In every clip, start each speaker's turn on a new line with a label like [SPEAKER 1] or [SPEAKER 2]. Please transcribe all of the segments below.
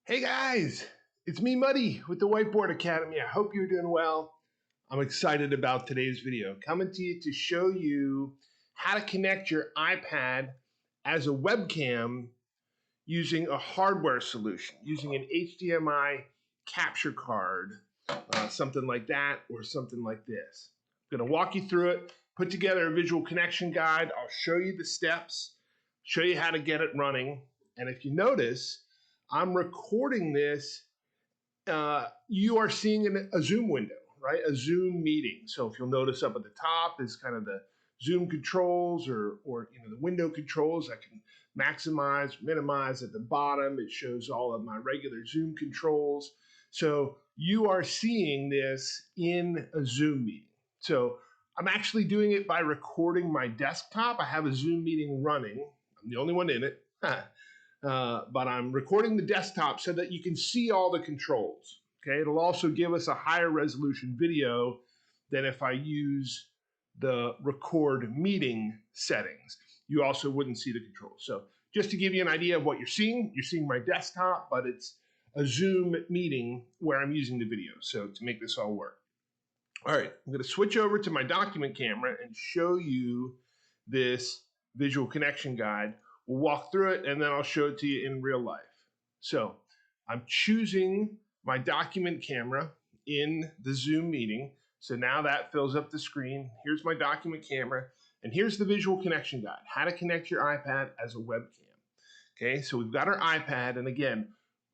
[SPEAKER 1] Hey guys, it's me, Muddy, with the Whiteboard Academy. I hope you're doing well. I'm excited about today's video. Coming to you to show you how to connect your iPad as a webcam using a hardware solution, using an HDMI capture card, something like that or something like this. I'm going to walk you through it, put together a visual connection guide. I'll show you the steps, show you how to get it running. And if you notice, I'm recording this. You are seeing a Zoom window, right? A Zoom meeting. So if you'll notice up at the top is kind of the Zoom controls or the window controls. I can maximize, minimize. At the bottom, it shows all of my regular Zoom controls. So you are seeing this in a Zoom meeting. So I'm actually doing it by recording my desktop. I have a Zoom meeting running. I'm the only one in it. But I'm recording the desktop so that you can see all the controls. Okay, it'll also give us a higher resolution video than if I use the record meeting settings. You also wouldn't see the controls. So just to give you an idea of what you're seeing my desktop, but it's a Zoom meeting where I'm using the video. So to make this all work. All right, I'm going to switch over to my document camera and show you this visual connection guide. We'll walk through it and then I'll show it to you in real life. So I'm choosing my document camera in the Zoom meeting. So now that fills up the screen. Here's my document camera and here's the visual connection guide, how to connect your iPad as a webcam. Okay, so we've got our iPad, and again,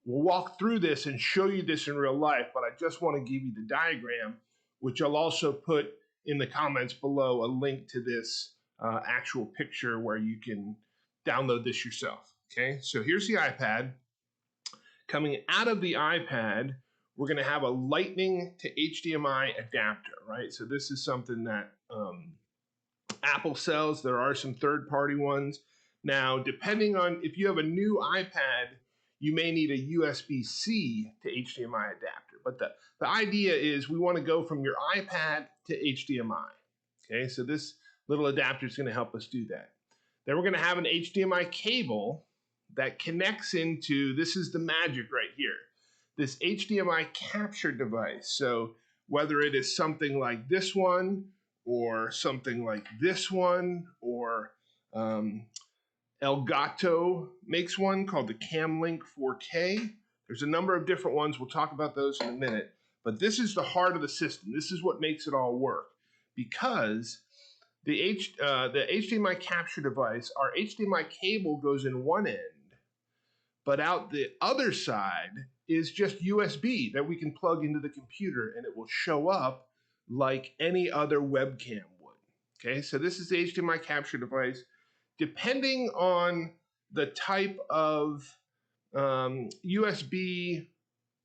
[SPEAKER 1] we'll walk through this and show you this in real life, but I just want to give you the diagram, which I'll also put in the comments below a link to this actual picture where you can download this yourself. Okay, so here's the iPad. Coming out of the iPad, we're going to have a Lightning to HDMI adapter, right? So this is something that Apple sells. There are some third-party ones. Now, depending on if you have a new iPad, you may need a USB-C to HDMI adapter. But the idea is we want to go from your iPad to HDMI. Okay, so this little adapter is going to help us do that. Then we're going to have an HDMI cable that connects into, this is the magic right here, this HDMI capture device. So whether it is something like this one or something like this one, or Elgato makes one called the CamLink 4K. There's a number of different ones. We'll talk about those in a minute. But this is the heart of the system. This is what makes it all work. Because the HDMI capture device, our HDMI cable goes in one end, but out the other side is just USB that we can plug into the computer, and it will show up like any other webcam would. Okay, so this is the HDMI capture device. Depending on the type of USB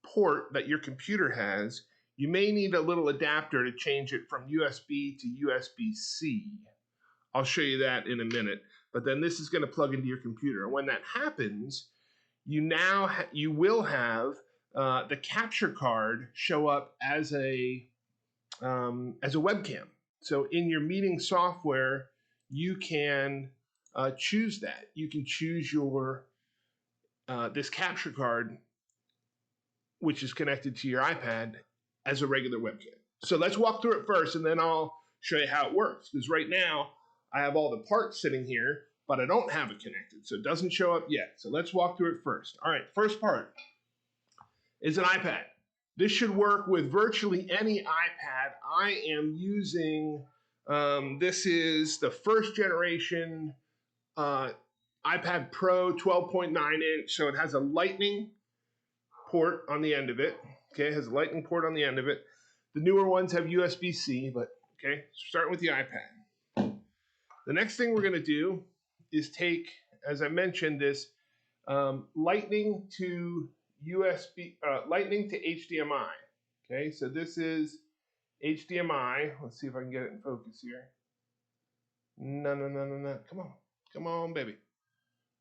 [SPEAKER 1] port that your computer has, you may need a little adapter to change it from USB to USB-C. I'll show you that in a minute. But then this is going to plug into your computer. And when that happens, you will have the capture card show up as a webcam. So in your meeting software, you can choose that. You can choose your this capture card, which is connected to your iPad, as a regular webcam. So let's walk through it first, and then I'll show you how it works. Because right now, I have all the parts sitting here, but I don't have it connected, so it doesn't show up yet. So let's walk through it first. All right, first part is an iPad. This should work with virtually any iPad. I am using, this is the first generation iPad Pro 12.9 inch, so it has a Lightning port on the end of it. Okay, it has a Lightning port on the end of it. The newer ones have USB-C, but okay, starting with the iPad. The next thing we're going to do is take, as I mentioned, this Lightning to USB, Lightning to HDMI. Okay, so this is HDMI. Let's see if I can get it in focus here. No. Come on, baby.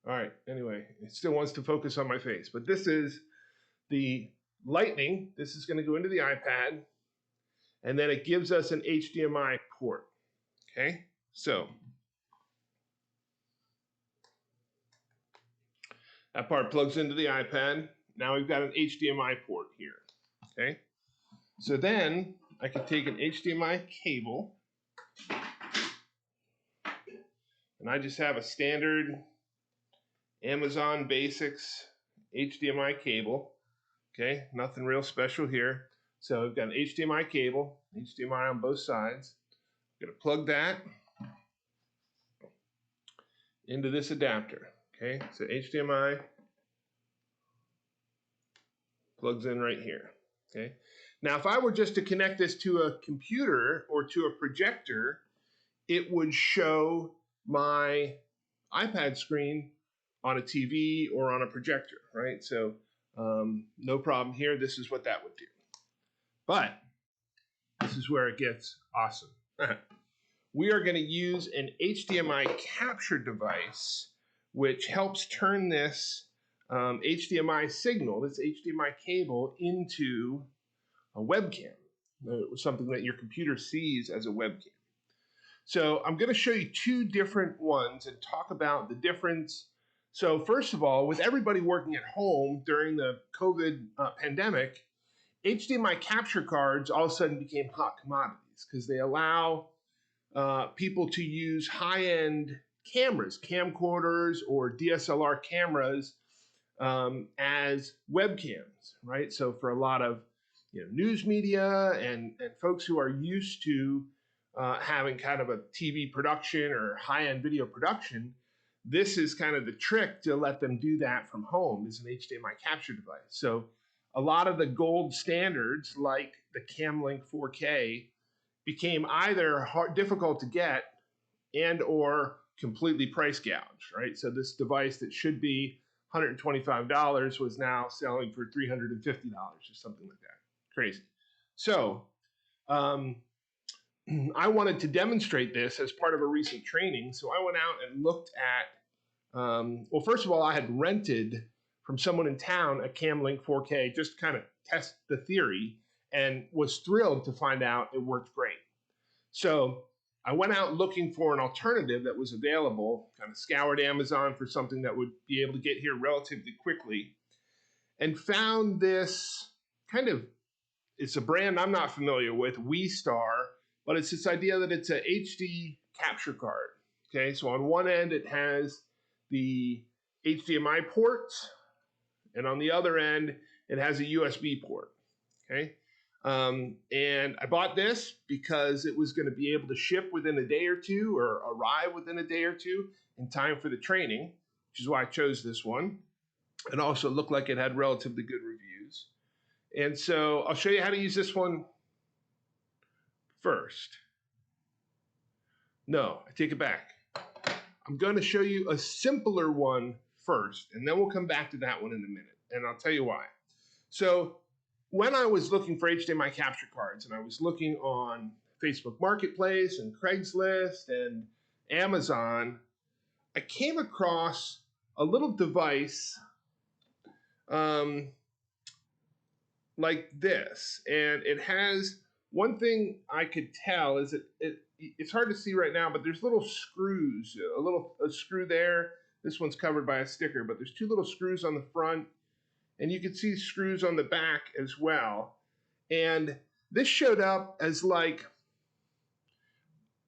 [SPEAKER 1] All right, anyway, it still wants to focus on my face, but this is the Lightning. This is going to go into the iPad, and then it gives us an HDMI port. Okay, so that part plugs into the iPad. Now we've got an HDMI port here, okay? So then I could take an HDMI cable, and I just have a standard Amazon Basics HDMI cable, okay? Nothing real special here. So we've got an HDMI cable, HDMI on both sides. I'm gonna plug that into this adapter, okay? So HDMI plugs in right here, okay? Now, if I were just to connect this to a computer or to a projector, it would show my iPad screen on a TV or on a projector, right? So no problem here. This is what that would do. But this is where it gets awesome. We are going to use an HDMI capture device, which helps turn this HDMI signal, this HDMI cable, into a webcam, something that your computer sees as a webcam. So I'm going to show you two different ones and talk about the difference. So first of all, with everybody working at home during the COVID pandemic, HDMI capture cards all of a sudden became hot commodities because they allow people to use high-end cameras, camcorders or DSLR cameras as webcams, right? So for a lot of news media and folks who are used to having kind of a TV production or high-end video production, this is kind of the trick to let them do that from home is an HDMI capture device. So a lot of the gold standards like the CamLink 4K became either difficult to get and or completely price gouged, right? So this device that should be $125 was now selling for $350 or something like that. Crazy. So I wanted to demonstrate this as part of a recent training. So I went out and looked at, well, first of all, I had rented from someone in town a CamLink 4K, just kind of test the theory, and was thrilled to find out it worked great. So I went out looking for an alternative that was available, kind of scoured Amazon for something that would be able to get here relatively quickly, and found this kind of, it's a brand I'm not familiar with, Westar, but it's this idea that it's a HD capture card. Okay, so on one end it has the HDMI ports, and on the other end it has a USB port. Okay, and I bought this because it was going to be able to ship within a day or two or arrive within a day or two in time for the training, which is why I chose this one. It also looked like it had relatively good reviews. And so I'll show you how to use this one first. No, I take it back. I'm going to show you a simpler one first, and then we'll come back to that one in a minute, and I'll tell you why. So when I was looking for HDMI capture cards, and I was looking on Facebook Marketplace and Craigslist and Amazon, I came across a little device like this, and it has, one thing I could tell is it's hard to see right now, but there's little screws, a screw there. This one's covered by a sticker, but there's two little screws on the front, and you can see screws on the back as well. And this showed up as like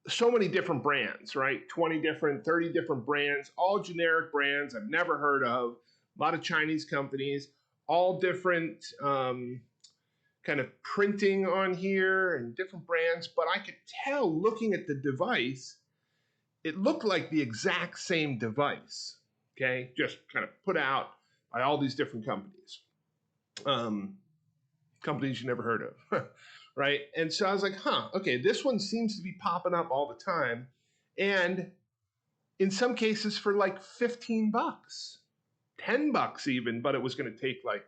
[SPEAKER 1] so many different brands, right? 20 different, 30 different brands, all generic brands I've never heard of, a lot of Chinese companies, all different kind of printing on here and different brands, but I could tell looking at the device, it looked like the exact same device, okay? Just kind of put out by all these different companies. Companies you never heard of, right? And so I was like, okay, this one seems to be popping up all the time. And in some cases for like 15 bucks, 10 bucks even, but it was going to take like,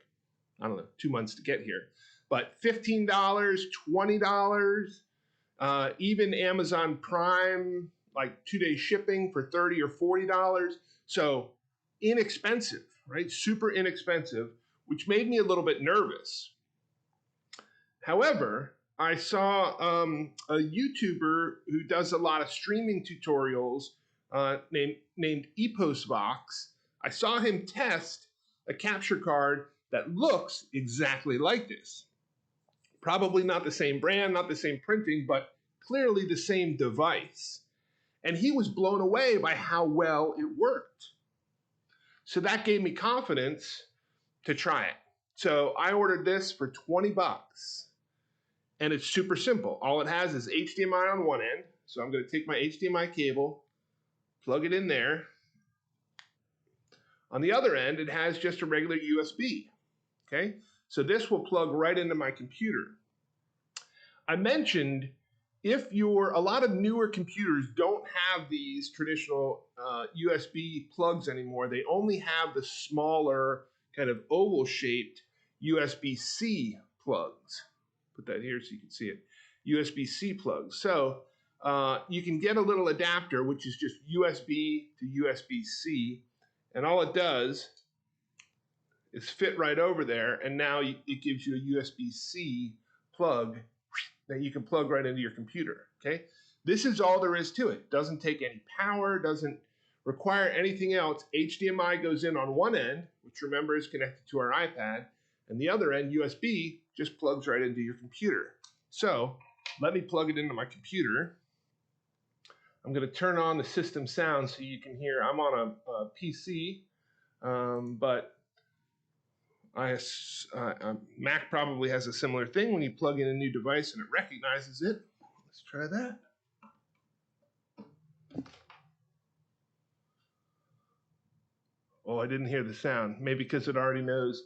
[SPEAKER 1] I don't know, 2 months to get here. But $15, $20, even Amazon Prime, like 2-day shipping for $30 or $40. So inexpensive, right? Super inexpensive, which made me a little bit nervous. However, I saw a YouTuber who does a lot of streaming tutorials named EposVox. I saw him test a capture card that looks exactly like this. Probably not the same brand, not the same printing, but clearly the same device. And he was blown away by how well it worked. So that gave me confidence to try it. So I ordered this for 20 bucks. And it's super simple. All it has is HDMI on one end. So I'm going to take my HDMI cable, plug it in there. On the other end, it has just a regular USB. Okay? So this will plug right into my computer. I mentioned a lot of newer computers don't have these traditional USB plugs anymore. They only have the smaller kind of oval shaped USB-C plugs. Put that here so you can see it. USB-C plugs. So you can get a little adapter, which is just USB to USB-C. And all it does is fit right over there. And now it gives you a USB-C plug that you can plug right into your computer, okay? This is all there is to it. Doesn't take any power, doesn't require anything else. HDMI goes in on one end, which remember is connected to our iPad, and the other end, USB, just plugs right into your computer. So let me plug it into my computer. I'm gonna turn on the system sound so you can hear. I'm on a PC, but Mac probably has a similar thing when you plug in a new device and it recognizes it. Let's try that. Oh, I didn't hear the sound. Maybe because it already knows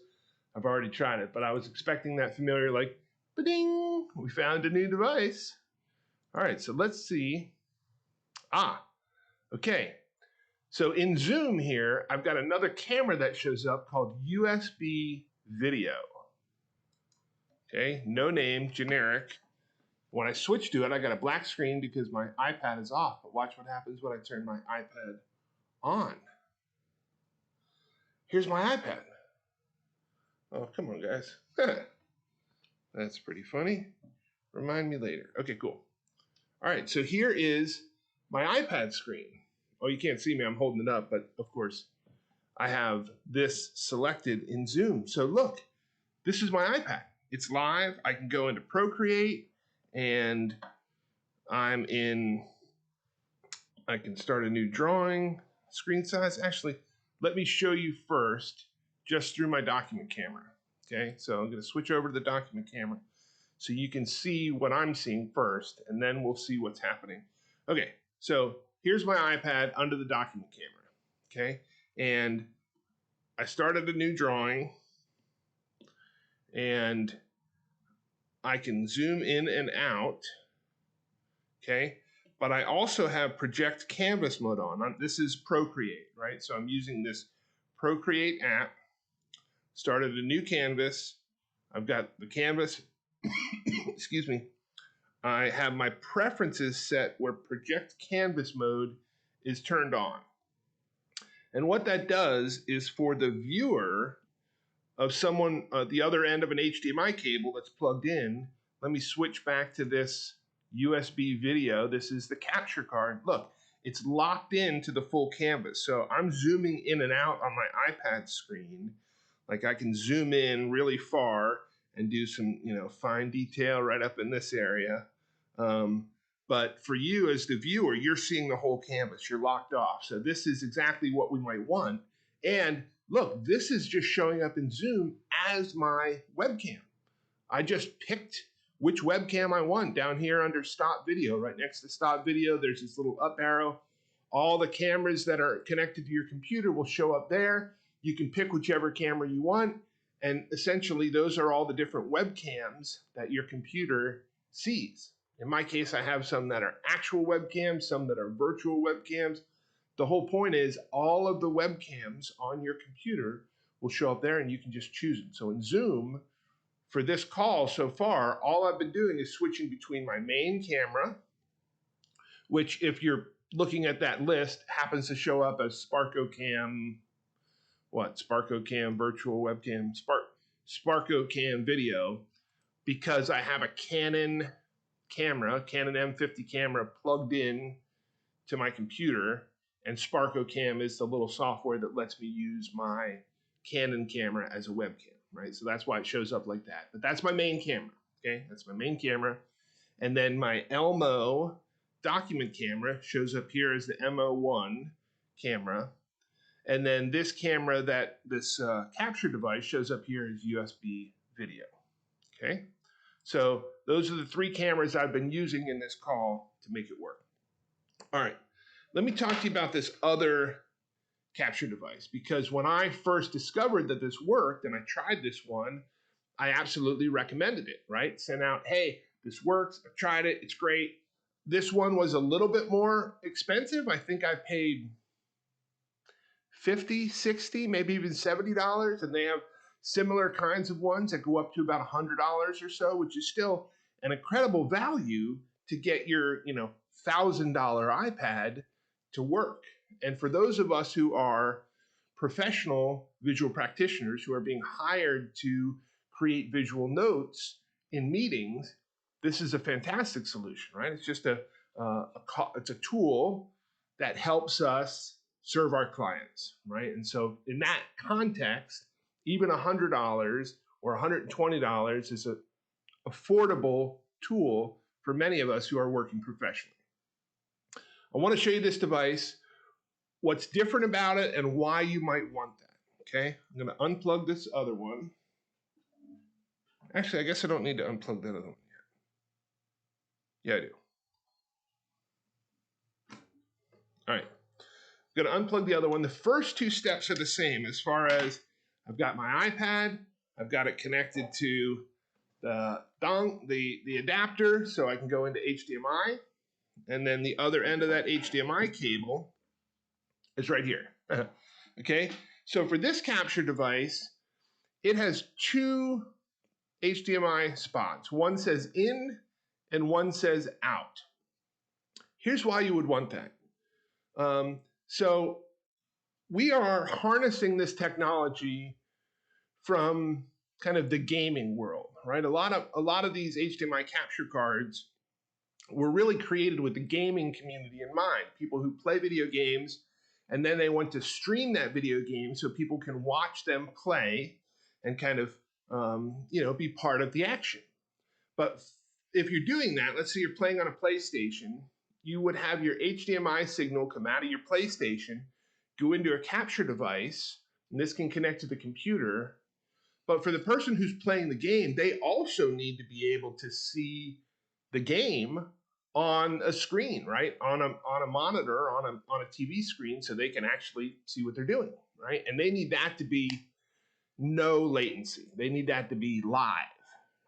[SPEAKER 1] I've already tried it, but I was expecting that familiar like, ba-ding, we found a new device. All right, so let's see. Okay. So in Zoom here, I've got another camera that shows up called USB Video. Okay, no name, generic. When I switch to it, I got a black screen because my iPad is off. But watch what happens when I turn my iPad on. Here's my iPad. Oh, come on, guys. That's pretty funny. Remind me later. Okay, cool. All right, so here is my iPad screen. Oh, you can't see me, I'm holding it up, but of course, I have this selected in Zoom. So look, this is my iPad. It's live, I can go into Procreate, and I can start a new drawing, screen size. Actually, let me show you first, just through my document camera. Okay, so I'm gonna switch over to the document camera so you can see what I'm seeing first, and then we'll see what's happening. Okay, so here's my iPad under the document camera, okay? And I started a new drawing, and I can zoom in and out, okay? But I also have project canvas mode on. This is Procreate, right? So I'm using this Procreate app, started a new canvas. I've got the canvas, excuse me. I have my preferences set where project canvas mode is turned on. And what that does is for the viewer of someone at the other end of an HDMI cable that's plugged in, let me switch back to this USB video. This is the capture card. Look, it's locked into the full canvas. So I'm zooming in and out on my iPad screen. Like I can zoom in really far and do some, fine detail right up in this area. But for you as the viewer, you're seeing the whole canvas. You're locked off. So this is exactly what we might want. And look, this is just showing up in Zoom as my webcam. I just picked which webcam I want down here under Stop Video. Right next to Stop Video, there's this little up arrow. All the cameras that are connected to your computer will show up there. You can pick whichever camera you want. And essentially, those are all the different webcams that your computer sees. In my case, I have some that are actual webcams, some that are virtual webcams. The whole point is all of the webcams on your computer will show up there and you can just choose them. So in Zoom, for this call so far, all I've been doing is switching between my main camera, which if you're looking at that list, happens to show up as SparkoCam, SparkoCam virtual webcam, SparkoCam video, because I have a Canon camera, Canon M50 camera plugged in to my computer, and SparkoCam is the little software that lets me use my Canon camera as a webcam. right? So that's why it shows up like that. But that's my main camera, okay? That's my main camera. And then my Elmo document camera shows up here as the MO1 camera. And then this camera, this capture device, shows up here as USB video, okay? So those are the three cameras I've been using in this call to make it work. All right, let me talk to you about this other capture device, because when I first discovered that this worked and I tried this one, I absolutely recommended it, right? Sent out, hey, this works, I've tried it, it's great. This one was a little bit more expensive. I think I paid $50, $60, maybe even $70, and they have similar kinds of ones that go up to about $100 or so, which is still an incredible value to get your, $1,000 iPad to work. And for those of us who are professional visual practitioners who are being hired to create visual notes in meetings, this is a fantastic solution, right? It's just it's a tool that helps us serve our clients, right? And so in that context, even $100 or $120 is an affordable tool for many of us who are working professionally. I want to show you this device, what's different about it, and why you might want that, okay? I'm going to unplug this other one. Actually, I guess I don't need to unplug that other one yet. Yeah, I do. All right. I'm going to unplug the other one. The first two steps are the same as far as I've got my iPad, I've got it connected to the adapter so I can go into HDMI, and then the other end of that HDMI cable is right here. Okay, so for this capture device, it has two HDMI spots. One says in and one says out. Here's why you would want that. So we are harnessing this technology from kind of the gaming world, right? A lot of these HDMI capture cards were really created with the gaming community in mind. People who play video games, and then they want to stream that video game so people can watch them play and kind of be part of the action. But if you're doing that, let's say you're playing on a PlayStation, you would have your HDMI signal come out of your PlayStation, go into a capture device, and this can connect to the computer. But for the person who's playing the game, they also need to be able to see the game on a screen, right? On a monitor, on a TV screen, so they can actually see what they're doing, right? And they need that to be no latency. They need that to be live,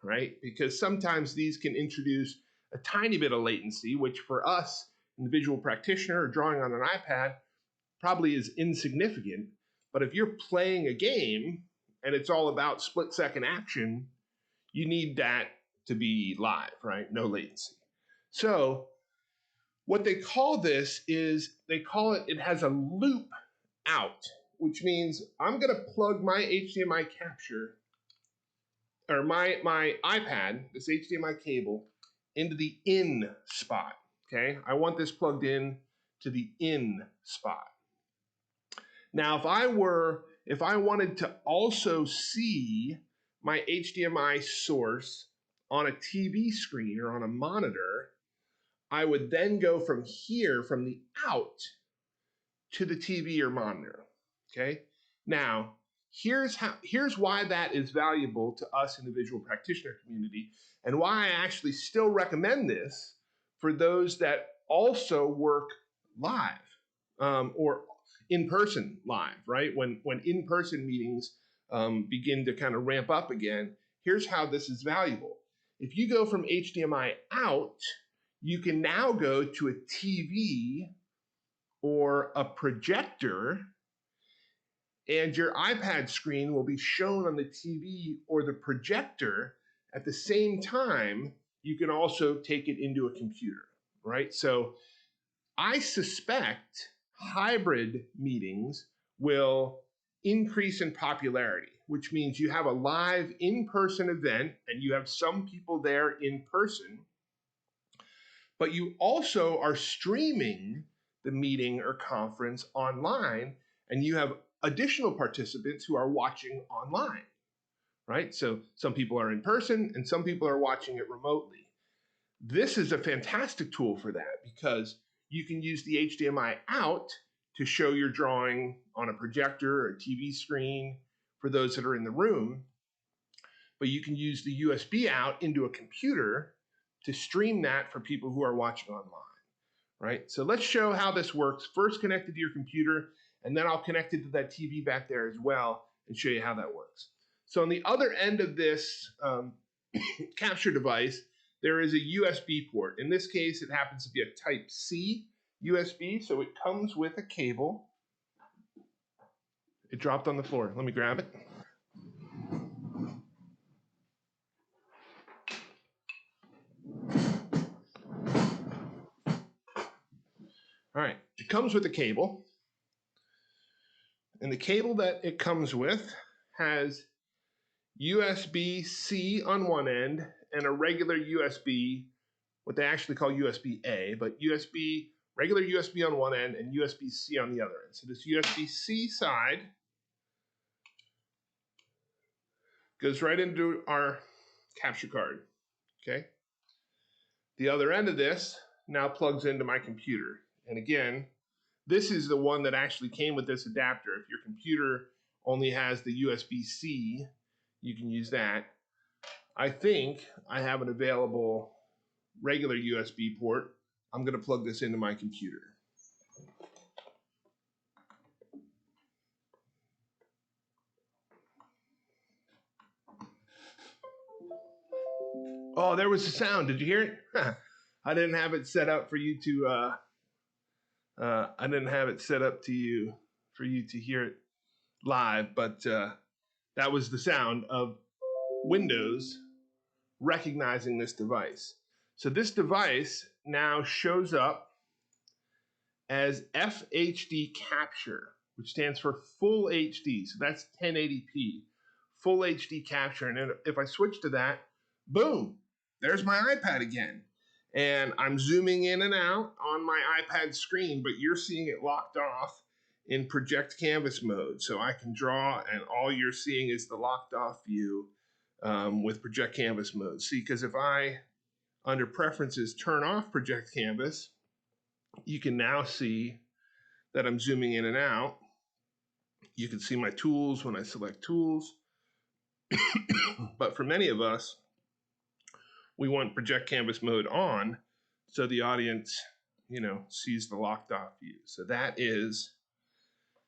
[SPEAKER 1] right? Because sometimes these can introduce a tiny bit of latency, which for us, the visual practitioner or drawing on an iPad, probably is insignificant. But if you're playing a game and it's all about split-second action, you need that to be live, right? No latency. So what they call this is, it has a loop out, which means I'm going to plug my HDMI capture, or my iPad, this HDMI cable, into the in spot, okay? I want this plugged in to the in spot. Now, if I wanted to also see my HDMI source on a TV screen or on a monitor, I would then go from here, from the out, to the TV or monitor, okay? Now, here's why that is valuable to us in the visual practitioner community, and why I actually still recommend this for those that also work live, or in-person live, right? When in-person meetings begin to kind of ramp up again, here's how this is valuable. If you go from HDMI out, you can now go to a TV or a projector, and your iPad screen will be shown on the TV or the projector at the same time. You can also take it into a computer, right? So I suspect hybrid meetings will increase in popularity, which means you have a live in-person event and you have some people there in person, but you also are streaming the meeting or conference online, and you have additional participants who are watching online, right? So some people are in person and some people are watching it remotely. This is a fantastic tool for that because you can use the HDMI out to show your drawing on a projector or a TV screen for those that are in the room, but you can use the USB out into a computer to stream that for people who are watching online, right? So let's show how this works. First connected to your computer, and then I'll connect it to that TV back there as well and show you how that works. So on the other end of this capture device, there is a USB port. In this case, it happens to be a Type C USB, so it comes with a cable. It dropped on the floor. Let me grab it. All right, it comes with a cable. And the cable that it comes with has USB-C on one end and a regular USB, what they actually call USB-A, but regular USB on one end and USB-C on the other end. So this USB-C side goes right into our capture card, okay? The other end of this now plugs into my computer. And again, this is the one that actually came with this adapter. If your computer only has the USB-C, you can use that. I think I have an available regular USB port. I'm going to plug this into my computer. Oh, there was a sound. Did you hear it? I didn't have it set up for you to. I didn't have it set up for you to hear it live, but that was the sound of Windows recognizing this device. So this device now shows up as FHD Capture, which stands for Full HD. So that's 1080p, Full HD Capture. And if I switch to that, boom, there's my iPad again. And I'm zooming in and out on my iPad screen, but you're seeing it locked off in project canvas mode. So I can draw and all you're seeing is the locked off view with project canvas mode. See, because if I, under preferences, turn off project canvas, you can now see that I'm zooming in and out. You can see my tools when I select tools. But for many of us, we want project canvas mode on so the audience, sees the locked off view. So that is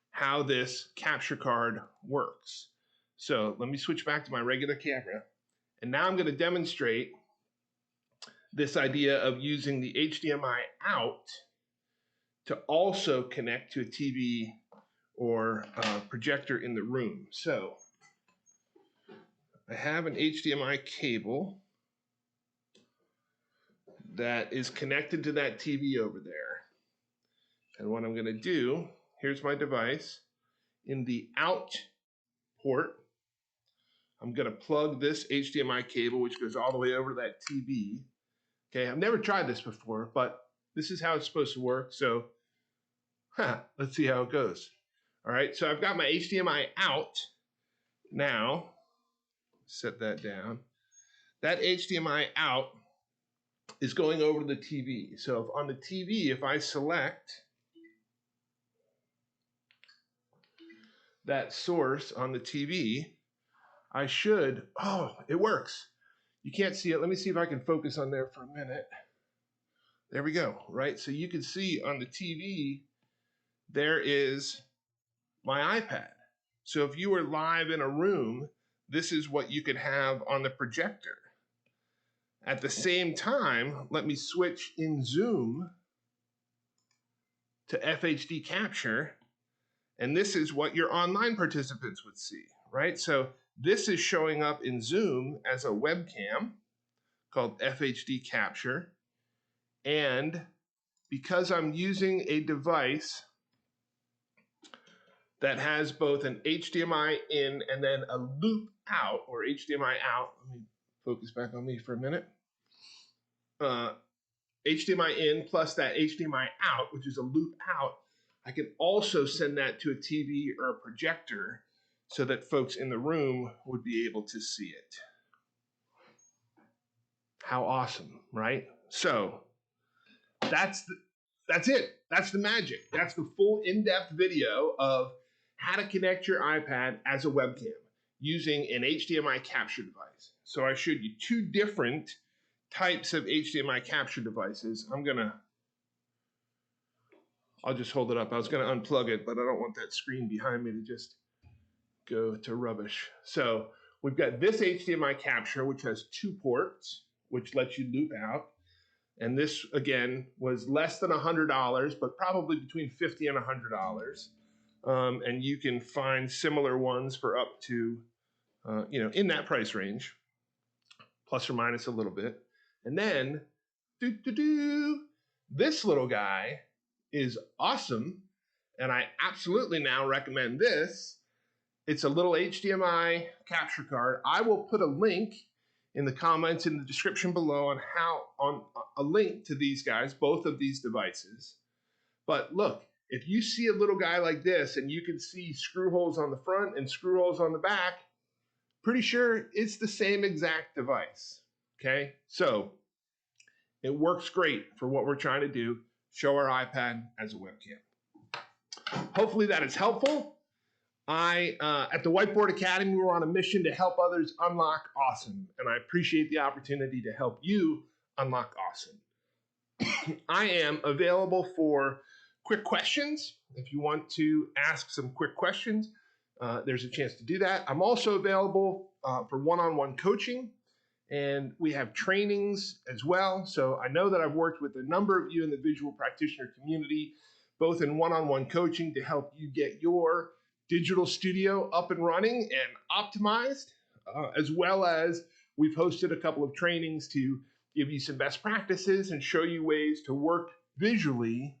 [SPEAKER 1] how this capture card works. So let me switch back to my regular camera. And now I'm going to demonstrate this idea of using the HDMI out to also connect to a TV or a projector in the room. So I have an HDMI cable that is connected to that TV over there. And what I'm going to do, here's my device. In the out port, I'm going to plug this HDMI cable, which goes all the way over to that TV. Okay, I've never tried this before, but this is how it's supposed to work. So let's see how it goes. All right, so I've got my HDMI out now. Set that down. That HDMI out is going over to the TV. So if on the TV, if I select that source on the TV, I should, it works. You can't see it. Let me see if I can focus on there for a minute. There we go, right? So you can see on the TV, there is my iPad. So if you were live in a room, this is what you could have on the projector. At the same time, let me switch in Zoom to FHD Capture, and this is what your online participants would see, right? So this is showing up in Zoom as a webcam called FHD Capture, and because I'm using a device that has both an HDMI in and then a loop out, or HDMI out, let me focus back on me for a minute. HDMI in plus that HDMI out, which is a loop out, I can also send that to a TV or a projector so that folks in the room would be able to see it. How awesome, right? So that's it. That's the magic. That's the full in-depth video of how to connect your iPad as a webcam using an HDMI capture device. So I showed you two different types of HDMI capture devices. I'll just hold it up. I was gonna unplug it, but I don't want that screen behind me to just go to rubbish. So we've got this HDMI capture, which has 2 ports, which lets you loop out. And this, again, was less than $100, but probably between $50 and $100. And you can find similar ones for up to, in that price range, plus or minus a little bit. And then, this little guy is awesome, and I absolutely now recommend this. It's a little HDMI capture card. I will put a link in the comments in the description below on a link to these guys, both of these devices. But look, if you see a little guy like this and you can see screw holes on the front and screw holes on the back, pretty sure it's the same exact device, okay? So it works great for what we're trying to do, show our iPad as a webcam. Hopefully that is helpful. At the Whiteboard Academy, we're on a mission to help others unlock awesome, and I appreciate the opportunity to help you unlock awesome. I am available for quick questions. If you want to ask some quick questions, there's a chance to do that. I'm also available for one-on-one coaching, and we have trainings as well. So I know that I've worked with a number of you in the visual practitioner community, both in one-on-one coaching to help you get your digital studio up and running and optimized, as well as we've hosted a couple of trainings to give you some best practices and show you ways to work visually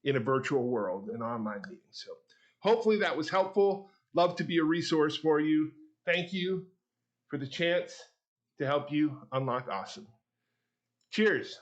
[SPEAKER 1] in a virtual world, an online meeting. So hopefully that was helpful. Love to be a resource for you. Thank you for the chance to help you unlock awesome. Cheers.